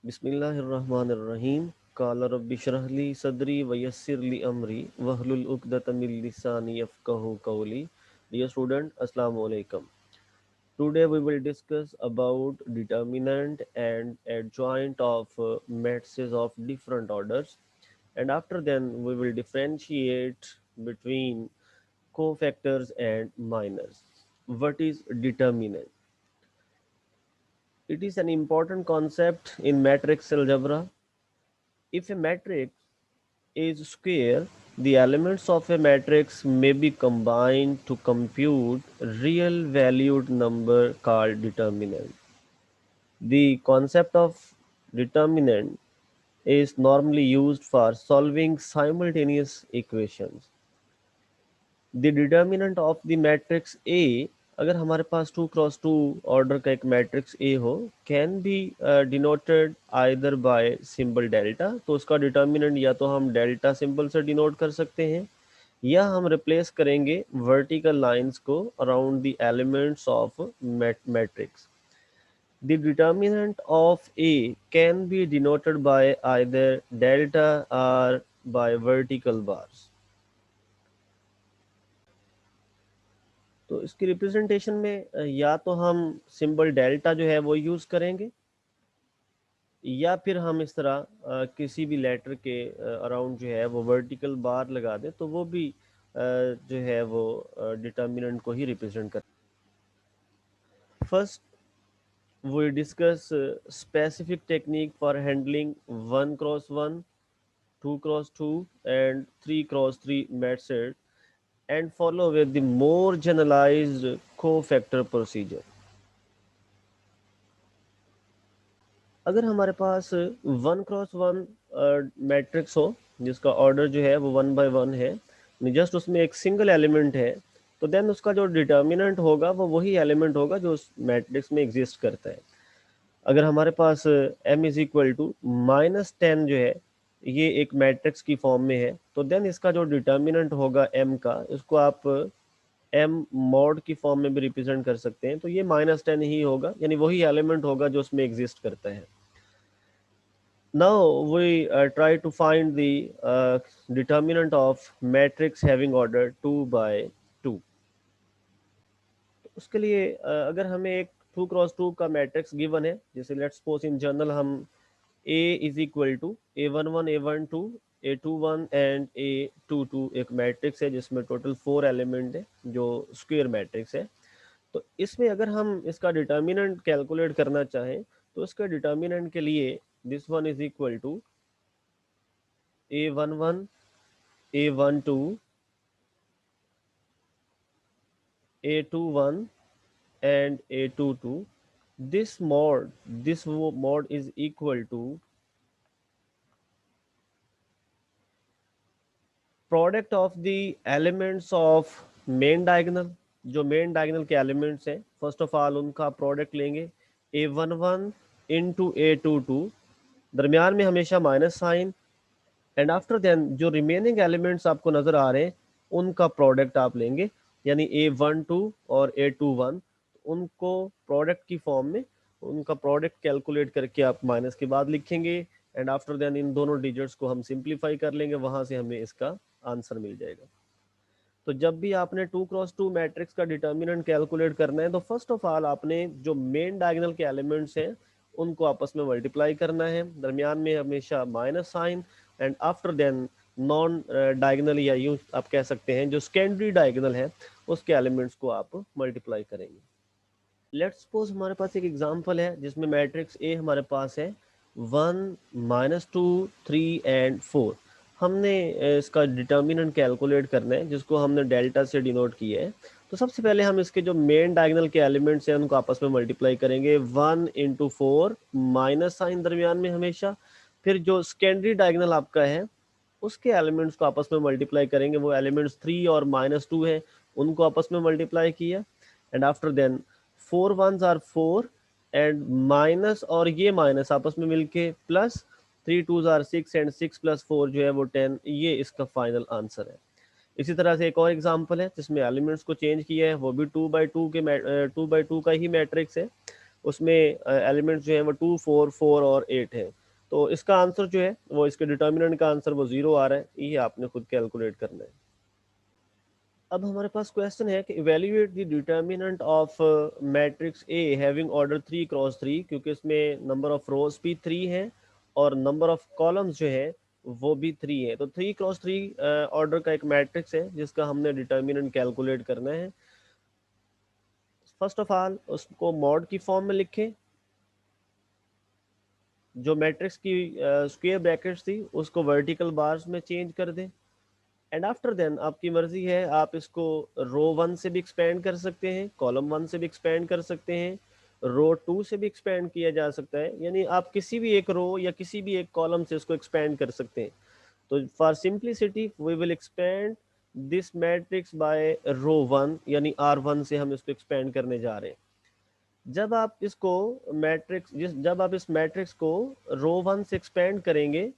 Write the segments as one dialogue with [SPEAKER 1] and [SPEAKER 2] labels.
[SPEAKER 1] बिस्मिल्लाहिर्रहमानिर्रहीम। काला रब्बि इश्रह ली सदरी व यस्सिर ली अमरी वहलुल उक़दतम मिन लिसानी यफ़क़हू क़ौली। Dear student, Assalamu alaikum. Today we will discuss about determinant and adjoint of matrices of different orders, and after then we will differentiate between cofactors and minors. What is determinant? It is an important concept in matrix algebra. If a matrix is square, the elements of a matrix may be combined to compute real valued number called determinant. The concept of determinant is normally used for solving simultaneous equations. The determinant of the matrix A, अगर हमारे पास 2 cross 2 order का एक matrix A हो, can be denoted either bye symbol delta, तो उसका determinant या तो हम डेल्टा सिंबल से डिनोट कर सकते हैं या हम रिप्लेस करेंगे वर्टिकल लाइंस को around the elements of matrix. The determinant of A can be denoted by either delta or by vertical bars. तो इसकी रिप्रेजेंटेशन में या तो हम सिंबल डेल्टा जो है वो यूज़ करेंगे या फिर हम इस तरह किसी भी लेटर के अराउंड जो है वो वर्टिकल बार लगा दें, तो वो भी जो है वो डिटर्मिनेंट को ही रिप्रेजेंट कर. First we discuss specific technique for handling 1 cross 1, 2 cross 2 and 3 cross 3 method and follow with the more generalized cofactor procedure. अगर हमारे पास 1 क्रॉस 1 मैट्रिक्स हो जिसका ऑर्डर जो है वो 1 by 1 है, जस्ट उसमें एक सिंगल एलिमेंट है, तो देन उसका जो डिटर्मिनेंट होगा वो वही एलिमेंट होगा जो उस मैट्रिक्स में एग्जिस्ट करता है. अगर हमारे पास m इज इक्वल टू -10 जो है ये एक मैट्रिक्स की फॉर्म में है, तो देन इसका जो डिटर्मिनेंट होगा m का, इसको आप m मॉड की फॉर्म में भी रिप्रेजेंट कर सकते हैं, तो ये -10 ही होगा, यानी वही एलिमेंट होगा जो उसमें एग्जिस्ट करता है. Now we try to find the determinant of matrix having order 2 by 2. उसके लिए अगर हमें एक 2 क्रॉस 2 का मैट्रिक्स गिवन है, जैसे लेट्स सपोज इन जनरल हम A is equal to A11 A12 A21 and A22 एक मैट्रिक्स है जिसमें टोटल 4 एलिमेंट है जो स्क्वायर मैट्रिक्स है. तो इसमें अगर हम इसका डिटर्मिनेंट कैलकुलेट करना चाहें तो इसका डिटर्मिनेंट के लिए this one is equal to A11 A12 A21 and A22. This mode is equal to product of the elements of main diagonal. जो मेन डायगोनल के एलिमेंट्स हैं फर्स्ट ऑफ ऑल उनका प्रोडक्ट लेंगे A11 इंटू A22, दरमियान में हमेशा minus sign, and after then जो remaining elements आपको नजर आ रहे हैं उनका प्रोडक्ट आप लेंगे, यानी A12 और A21, उनको प्रोडक्ट की फॉर्म में उनका प्रोडक्ट कैलकुलेट करके आप माइनस के बाद लिखेंगे, एंड आफ्टर देन इन दोनों डिजिट्स को हम सिंप्लीफाई कर लेंगे, वहां से हमें इसका आंसर मिल जाएगा. तो जब भी आपने 2 क्रॉस 2 मैट्रिक्स का डिटर्मिनेंट कैलकुलेट करना है तो फर्स्ट ऑफ ऑल आपने जो मेन डायगोनल के एलिमेंट्स हैं उनको आपस में मल्टीप्लाई करना है, दरमियान में हमेशा minus sign, and after then non diagonal या यूं आप कह सकते हैं जो सेकेंडरी डायगोनल है उसके एलिमेंट्स को आप मल्टीप्लाई करेंगे. लेट्स सपोज हमारे पास एक एग्जांपल है जिसमें मैट्रिक्स ए हमारे पास है 1 -2 3 and 4. हमने इसका डिटर्मिनेंट कैलकुलेट करना है जिसको हमने डेल्टा से डिनोट किया है. तो सबसे पहले हम इसके जो मेन डायगोनल के एलिमेंट्स हैं उनको आपस में मल्टीप्लाई करेंगे. 1 × 4 माइनस साइन दरमियान में हमेशा, फिर जो सेकेंडरी डायगोनल आपका है उसके एलिमेंट्स को आपस में मल्टीप्लाई करेंगे. वो एलिमेंट्स 3 और -2 है, उनको आपस में मल्टीप्लाई किया, and after then 4 1s are 4 and minus और ये माइनस आपस में मिलके प्लस, 3 2s are 6 एंड 6 + 4 जो है वो 10. ये इसका फाइनल आंसर है. इसी तरह से एक और एग्जांपल है जिसमें एलिमेंट्स को चेंज किया है, वो भी 2 by 2 का ही मैट्रिक्स है. उसमें एलिमेंट्स जो है वो 2, 4, 4 और 8 है। तो इसका आंसर जो है वो, इसके डिटर्मिनेंट का आंसर वो 0 आ रहा है। ये आपने खुद कैलकुलेट करना है। अब हमारे पास क्वेश्चन है कि evaluate the determinant of matrix A having order 3 × 3, क्योंकि इसमें नंबर ऑफ रोज भी 3 है और नंबर ऑफ कॉलम्स जो है वो भी 3 है। तो 3 × 3 ऑर्डर का एक मैट्रिक्स है जिसका हमने डिटर्मिनेंट कैलकुलेट करना है। फर्स्ट ऑफ ऑल उसको मॉड की फॉर्म में लिखें, जो मैट्रिक्स की स्क्वायर ब्रैकेट्स थी उसको वर्टिकल बार्स में चेंज कर दें। एंड आफ्टर देन आपकी मर्जी है, आप इसको रो 1 से भी एक्सपेंड कर सकते हैं, कॉलम 1 से भी एक्सपेंड कर सकते हैं, रो 2 से भी एक्सपेंड किया जा सकता है, यानी आप किसी भी एक रो या किसी भी एक कॉलम से इसको एक्सपेंड कर सकते हैं। तो for simplicity we will expand this matrix by row 1, यानी R1 से हम इसको एक्सपेंड करने जा रहे हैं। जब आप इसको जब आप इस मैट्रिक्स को रो 1 से एक्सपेंड करेंगे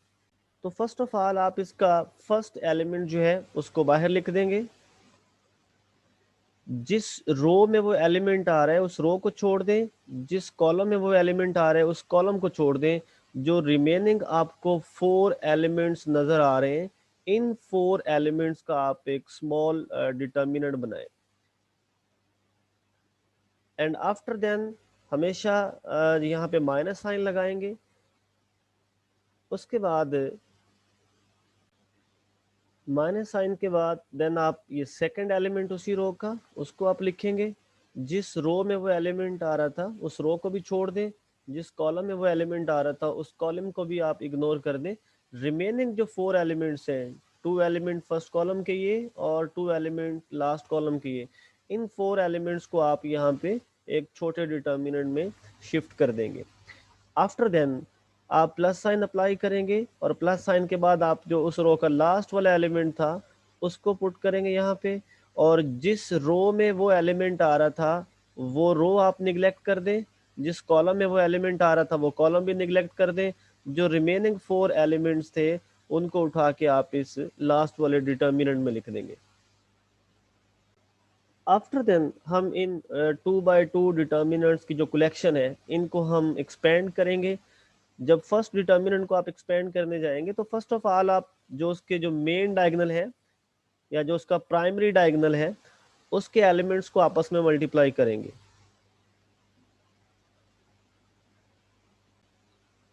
[SPEAKER 1] तो फर्स्ट ऑफ ऑल आप इसका फर्स्ट एलिमेंट जो है उसको बाहर लिख देंगे। जिस रो में वो एलिमेंट आ रहा है उस रो को छोड़ दें, जिस कॉलम में वो एलिमेंट आ रहा है उस कॉलम को छोड़ दें। जो रिमेनिंग आपको 4 एलिमेंट्स नजर आ रहे हैं, इन 4 एलिमेंट्स का आप एक स्मॉल डिटर्मिनेंट बनाएं। एंड आफ्टर देन हमेशा यहाँ पे माइनस साइन लगाएंगे। उसके बाद माइनस साइन के बाद देन आप ये सेकंड एलिमेंट उसी रो का उसको आप लिखेंगे। जिस रो में वो एलिमेंट आ रहा था उस रो को भी छोड़ दें, जिस कॉलम में वो एलिमेंट आ रहा था उस कॉलम को भी आप इग्नोर कर दें। रिमेनिंग जो 4 एलिमेंट्स हैं, 2 एलिमेंट फर्स्ट कॉलम के ये और 2 एलिमेंट लास्ट कॉलम के ये, इन 4 एलिमेंट्स को आप यहाँ पे एक छोटे डिटर्मिनेंट में शिफ्ट कर देंगे। आफ्टर देन आप प्लस साइन अप्लाई करेंगे और प्लस साइन के बाद आप जो उस रो का लास्ट वाला एलिमेंट था उसको पुट करेंगे यहाँ पे। और जिस रो में वो एलिमेंट आ रहा था वो रो आप निगलेक्ट कर दें, जिस कॉलम में वो एलिमेंट आ रहा था वो कॉलम भी निगलेक्ट कर दें। जो रिमेनिंग 4 एलिमेंट्स थे उनको उठा के आप इस लास्ट वाले डिटर्मिनेंट में लिख देंगे। आफ्टर देन हम इन 2 by 2 डिटर्मिनेंट्स की जो कलेक्शन है इनको हम एक्सपेंड करेंगे। जब फर्स्ट डिटर्मिनेंट को आप एक्सपेंड करने जाएंगे तो फर्स्ट ऑफ ऑल आप जो उसके जो मेन डायगोनल है या जो उसका प्राइमरी डायगोनल है उसके एलिमेंट्स को आपस में मल्टीप्लाई करेंगे।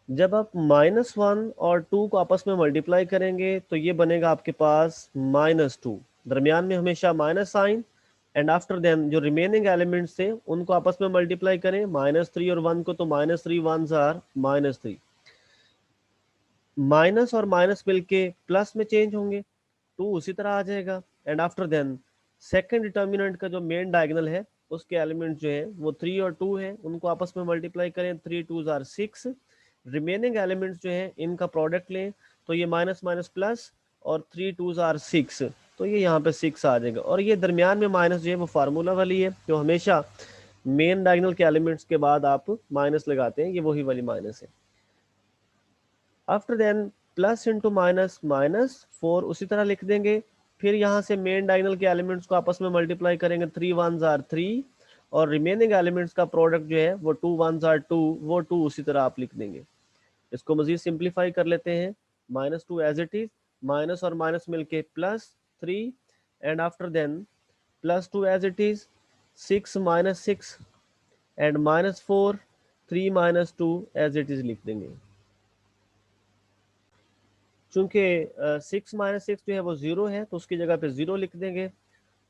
[SPEAKER 1] जब आप -1 और 2 को आपस में मल्टीप्लाई करेंगे तो ये बनेगा आपके पास -2, दरमियान में हमेशा minus sign. And after then जो रिमेनिंग एलिमेंट्स थे उनको आपस में मल्टीप्लाई करें, -3 और 1 को, तो -3 1s आर -3। माइनस और माइनस मिलके प्लस में चेंज होंगे, 2 उसी तरह आ जाएगा। And after then second determinant का जो मेन डायगोनल है उसके एलिमेंट जो है वो 3 और 2 है, उनको आपस में मल्टीप्लाई करें, 3 2s आर 6। रिमेनिंग एलिमेंट्स जो है इनका प्रोडक्ट लें तो ये माइनस माइनस प्लस और 3 2s आर 6, तो ये यहाँ पे 6 आ जाएगा। और ये दरमियान में माइनस जो है वो फार्मूला वाली है, जो हमेशा मेन डायगोनल के एलिमेंट्स के बाद आप माइनस लगाते हैं, ये वही वाली माइनस है। After then plus into minus minus 4 उसी तरह लिख देंगे। फिर यहाँ से मेन डायगोनल के एलिमेंट्स को आपस में मल्टीप्लाई करेंगे, 3 1s आर 3 और रिमेनिंग एलिमेंट्स का प्रोडक्ट जो है वो 2 1s आर 2, वो 2 उसी तरह आप लिख देंगे। इसको मजीद सिंप्लीफाई कर लेते हैं, -2 एज इट इज, माइनस और माइनस मिलके +3 and after then +2 as it is, 6 -6 and -4, 3 -2 as it is लिख देंगे। चूंकि 6 -6 जो है वो 0 है तो उसकी जगह पे 0 लिख देंगे।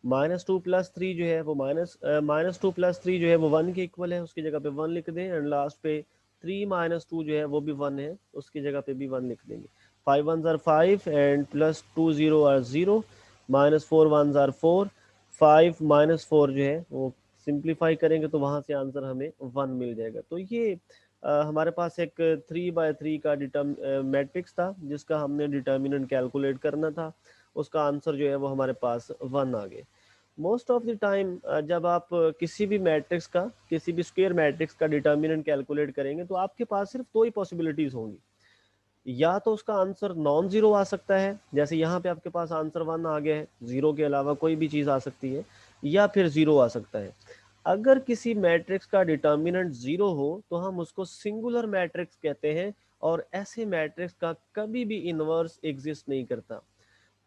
[SPEAKER 1] -2 + 3 जो है वो -2 + 3 जो है वो 1 के इक्वल है, उसकी जगह पे 1 लिख दें। एंड लास्ट पे 3 -2 जो है वो भी 1 है, उसकी जगह पे भी 1 लिख देंगे। 5 1s are 5 and +2 0 are 0, -4 1s are 4, 5 -4 जो है वो सिंप्लीफाई करेंगे तो वहां से आंसर हमें 1 मिल जाएगा। तो ये हमारे पास एक 3 by 3 का मैट्रिक्स था जिसका हमने डिटर्मिनेंट कैलकुलेट करना था, उसका आंसर जो है वो हमारे पास 1 आ गया। मोस्ट ऑफ द टाइम जब आप किसी भी मैट्रिक्स का, किसी भी स्क्वायर मैट्रिक्स का डिटर्मिनेंट कैलकुलेट करेंगे तो आपके पास सिर्फ 2 ही पॉसिबिलिटीज होंगी। या तो उसका आंसर नॉन जीरो आ सकता है, जैसे यहाँ पे आपके पास आंसर 1 आ गया है, जीरो के अलावा कोई भी चीज़ आ सकती है, या फिर 0 आ सकता है। अगर किसी मैट्रिक्स का डिटर्मिनेंट 0 हो तो हम उसको सिंगुलर मैट्रिक्स कहते हैं, और ऐसे मैट्रिक्स का कभी भी इन्वर्स एग्जिस्ट नहीं करता।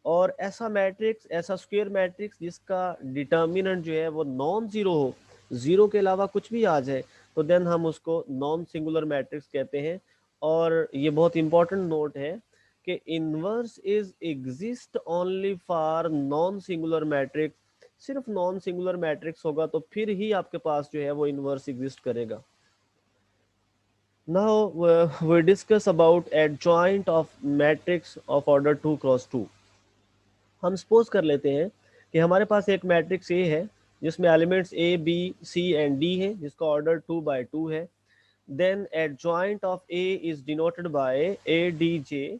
[SPEAKER 1] और ऐसा मैट्रिक्स, ऐसा स्क्वायर मैट्रिक्स जिसका डिटर्मिनेंट जो है वो नॉन जीरो हो, जीरो के अलावा कुछ भी आ जाए, तो देन हम उसको नॉन सिंगुलर मैट्रिक्स कहते हैं। और ये बहुत इंपॉर्टेंट नोट है कि inverse is exist only for non singular matrix. सिर्फ नॉन सिंगुलर मैट्रिक्स होगा तो फिर ही आपके पास जो है वो इनवर्स एग्जिस्ट करेगा। Now we discuss about adjoint of matrix of order 2 cross 2। हम सपोज कर लेते हैं कि हमारे पास एक मैट्रिक्स ए है जिसमें elements A B C and D है, जिसका ऑर्डर 2 by 2 है। Then adjoint of A is denoted by A D J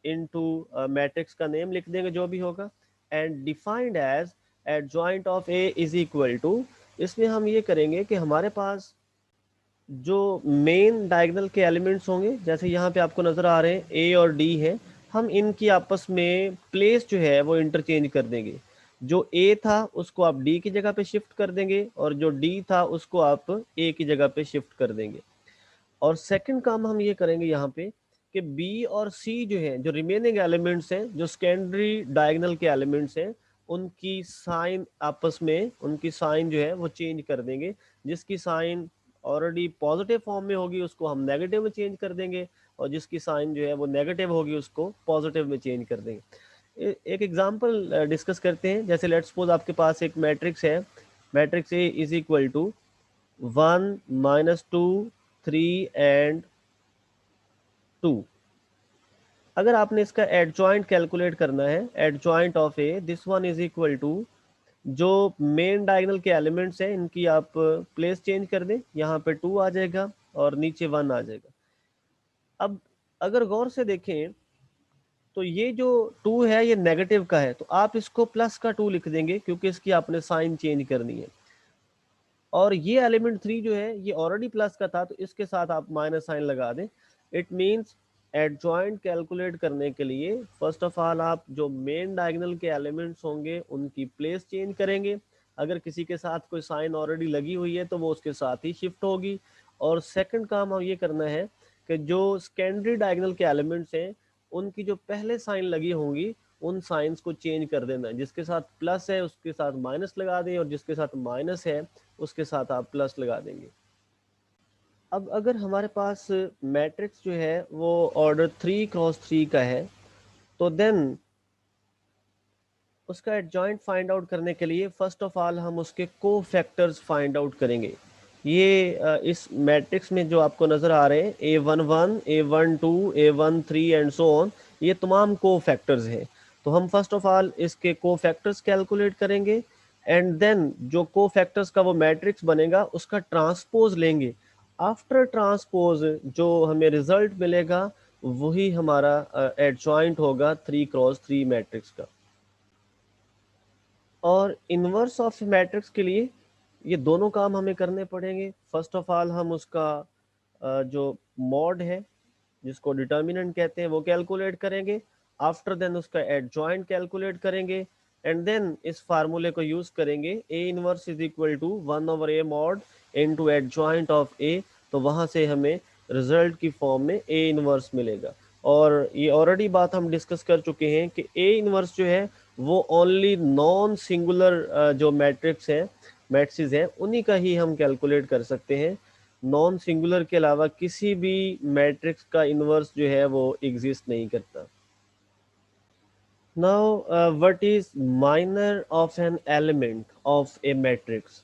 [SPEAKER 1] into matrix का नेम लिख देंगे जो भी होगा, and defined as adjoint of A is equal to. इसमें हम ये करेंगे कि हमारे पास जो मेन डायगोनल के एलिमेंट्स होंगे, जैसे यहाँ पे आपको नजर आ रहे हैं ए और डी है, हम इनकी आपस में प्लेस जो है वो इंटरचेंज कर देंगे। जो ए था उसको आप डी की जगह पे शिफ्ट कर देंगे, और जो डी था उसको आप ए की जगह पे शिफ्ट कर देंगे। और सेकंड काम हम ये करेंगे यहाँ पे कि बी और सी जो है, जो रिमेनिंग एलिमेंट्स हैं, जो सेकेंडरी डायगोनल के एलिमेंट्स हैं, उनकी साइन आपस में, उनकी साइन जो है वो चेंज कर देंगे। जिसकी साइन ऑलरेडी पॉजिटिव फॉर्म में होगी उसको हम नेगेटिव में चेंज कर देंगे, और जिसकी साइन जो है वो नेगेटिव होगी उसको पॉजिटिव में चेंज कर देंगे। एक एग्जांपल डिस्कस करते हैं। जैसे लेट्स सपोज आपके पास एक मैट्रिक्स है, matrix A is equal to 1 - 2 3 and 2। अगर आपने इसका एडजॉइंट कैलकुलेट करना है, adjoint of A, this one is equal to, जो मेन डायगोनल के एलिमेंट्स हैं इनकी आप प्लेस चेंज कर दें, यहाँ पे 2 आ जाएगा और नीचे 1 आ जाएगा। अब अगर गौर से देखें तो ये जो 2 है ये नेगेटिव का है, तो आप इसको प्लस का 2 लिख देंगे क्योंकि इसकी आपने साइन चेंज करनी है। और ये एलिमेंट 3 जो है ये ऑलरेडी प्लस का था, तो इसके साथ आप माइनस साइन लगा दें। इट मींस एडजॉइंट कैलकुलेट करने के लिए फर्स्ट ऑफ ऑल आप जो मेन डायगोनल के एलिमेंट्स होंगे उनकी प्लेस चेंज करेंगे। अगर किसी के साथ कोई साइन ऑलरेडी लगी हुई है तो वो उसके साथ ही शिफ्ट होगी। और सेकंड काम हम ये करना है कि जो सेकेंडरी डायगोनल के एलिमेंट्स हैं उनकी जो पहले साइन लगी होंगी उन साइंस को चेंज कर देना। जिसके साथ प्लस है उसके साथ माइनस लगा दें, और जिसके साथ माइनस है उसके साथ आप प्लस लगा देंगे। अब अगर हमारे पास मैट्रिक्स जो है वो ऑर्डर 3 × 3 का है, तो देन उसका एडजॉइंट फाइंड आउट करने के लिए फर्स्ट ऑफ ऑल हम उसके को फैक्टर्स फाइंड आउट करेंगे। ये इस मैट्रिक्स में जो आपको नजर आ रहे हैं A11 A12 A13 and so on, ये तमाम को फैक्टर्स हैं। तो हम फर्स्ट ऑफ ऑल इसके को फैक्टर्स कैलकुलेट करेंगे, एंड देन जो को फैक्टर्स का वो मैट्रिक्स बनेगा उसका ट्रांसपोज लेंगे। आफ्टर ट्रांसपोज जो हमें रिजल्ट मिलेगा वही हमारा एडजॉइंट होगा 3 × 3 मैट्रिक्स का। और इन्वर्स ऑफ मैट्रिक्स के लिए ये दोनों काम हमें करने पड़ेंगे। फर्स्ट ऑफ ऑल हम उसका जो मॉड है जिसको डिटर्मिनेंट कहते हैं वो कैलकुलेट करेंगे। आफ्टर देन उसका एडजॉइंट कैलकुलेट करेंगे, एंड देन इस फार्मूले को यूज करेंगे A inverse is equal to 1/A mod into adjoint of A। तो वहां से हमें रिजल्ट की फॉर्म में A इनवर्स मिलेगा। और ये ऑलरेडी बात हम डिस्कस कर चुके हैं कि A इनवर्स जो है वो ओनली नॉन सिंगुलर जो मैट्रिक्स है, मैट्रिसेस हैं, उन्हीं का ही हम कैलकुलेट कर सकते हैं। नॉन सिंगुलर के अलावा किसी भी मैट्रिक्स का इन्वर्स जो है वो एग्जिस्ट नहीं करता। Now what is minor of an element of A matrix.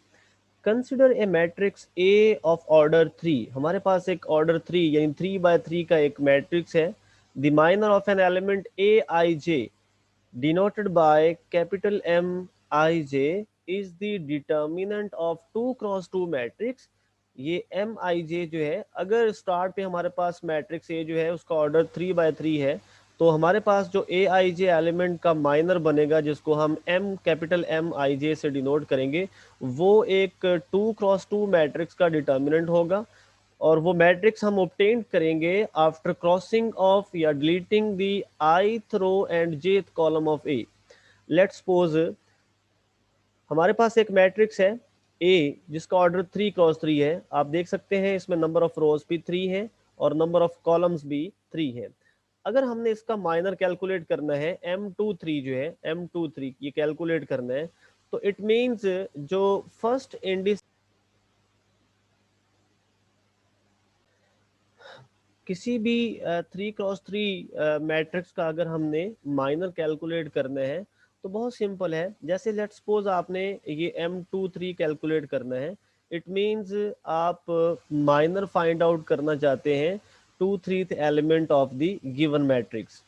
[SPEAKER 1] Consider a matrix A of order 3। हमारे पास एक ऑर्डर 3 यानी 3 by 3 का एक मैट्रिक्स है। The minor of an element Aij denoted by capital Mij is the determinant of 2 × 2 matrix. ये Mij जो है, अगर स्टार्ट पे हमारे पास मैट्रिक्स ए जो है उसका ऑर्डर 3 by 3 है, तो हमारे पास जो Aij एलिमेंट का माइनर बनेगा जिसको हम कैपिटल Mij से डिनोट करेंगे, वो एक 2 × 2 मैट्रिक्स का डिटर्मिनेंट होगा। और वो मैट्रिक्स हम ऑब्टेन करेंगे आफ्टर क्रॉसिंग ऑफ या deleting the ith row and jth column of A. Let's suppose हमारे पास एक मैट्रिक्स है ए जिसका ऑर्डर 3 क्रॉस 3 है, आप देख सकते हैं इसमें नंबर ऑफ रोज भी 3 है और नंबर ऑफ कॉलम्स भी 3 है। अगर हमने इसका माइनर कैलकुलेट करना है, M23 जो है, M23 ये कैलकुलेट करना है, तो इट मींस जो फर्स्ट इंडिस किसी भी 3 क्रॉस 3 मैट्रिक्स का अगर हमने माइनर कैलकुलेट करना है तो बहुत सिंपल है। जैसे लेट्स सपोज आपने ये M23 कैलकुलेट करना है, इट मींस आप माइनर फाइंड आउट करना चाहते हैं 2/3 element of the given matrix.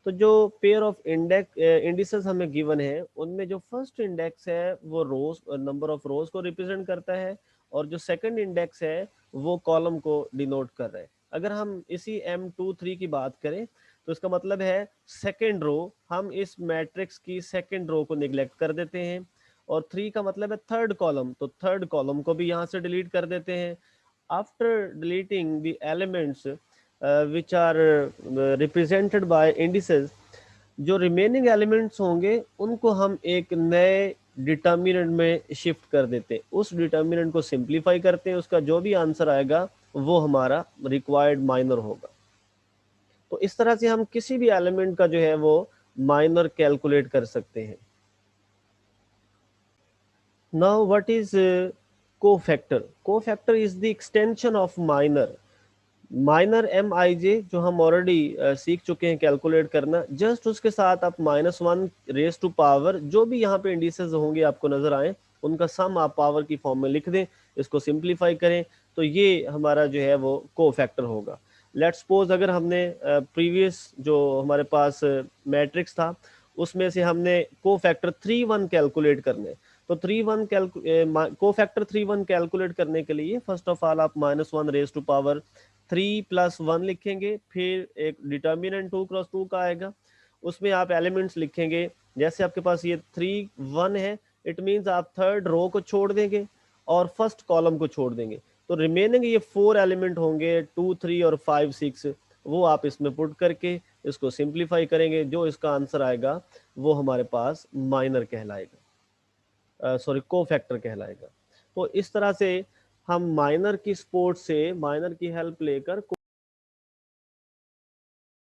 [SPEAKER 1] तो जो पेयर ऑफ इंडिसेस हमें गिवन है उनमें जो फर्स्ट इंडेक्स है वो रोज, नंबर ऑफ रोज को रिप्रेजेंट करता है, और जो सेकंड इंडेक्स है वो कॉलम को डिनोट कर रहा है। अगर हम इसी M23 की बात करें तो इसका मतलब है सेकंड रो, हम इस मैट्रिक्स की सेकंड रो को निगलेक्ट कर देते हैं, और 3 का मतलब है थर्ड कॉलम, तो थर्ड कॉलम को भी यहाँ से डिलीट कर देते हैं। After deleting the elements which are represented by indices, जो रिमेनिंग एलिमेंट्स होंगे उनको हम एक नए डिटर्मिनेंट में शिफ्ट कर देते हैं, उस डिटर्मिनेंट को सिंप्लीफाई करते हैं, उसका जो भी आंसर आएगा वो हमारा रिक्वायर्ड माइनर होगा। तो इस तरह से हम किसी भी एलिमेंट का जो है वो माइनर कैलकुलेट कर सकते हैं। Now what is cofactor? Cofactor is the extension of minor. Minor MIJ जो हम ऑलरेडी सीख चुके हैं कैलकुलेट करना, जस्ट उसके साथ आप -1 रेज टू पावर जो भी यहाँ पे इंडिसेस होंगे आपको नजर आए उनका सम आप पावर की फॉर्म में लिख दें, इसको सिंप्लीफाई करें, तो ये हमारा जो है वो कोफैक्टर होगा। लेट्स सपोज अगर हमने प्रीवियस जो हमारे पास मैट्रिक्स था उसमें से हमने कोफैक्टर 3/1 कैलकुलेट करने, तो 3/1 कोफैक्टर 3/1 कैलकुलेट करने के लिए फर्स्ट ऑफ ऑल आप -1 रेज टू पावर 3 + 1 लिखेंगे, फिर एक डिटर्मिनेंट 2 × 2 का आएगा, उसमें आप एलिमेंट्स लिखेंगे। जैसे आपके पास ये 3 1 है, इट मींस आप थर्ड रो को छोड़ देंगे और फर्स्ट कॉलम को छोड़ देंगे, तो रिमेनिंग ये 4 एलिमेंट होंगे 2 3 और 5 6, वो आप इसमें पुट करके इसको सिंप्लीफाई करेंगे, जो इसका आंसर आएगा वो हमारे पास माइनर कहलाएगा, सॉरी कोफैक्टर कहलाएगा। तो इस तरह से हम माइनर की सपोर्ट से, माइनर की हेल्प लेकर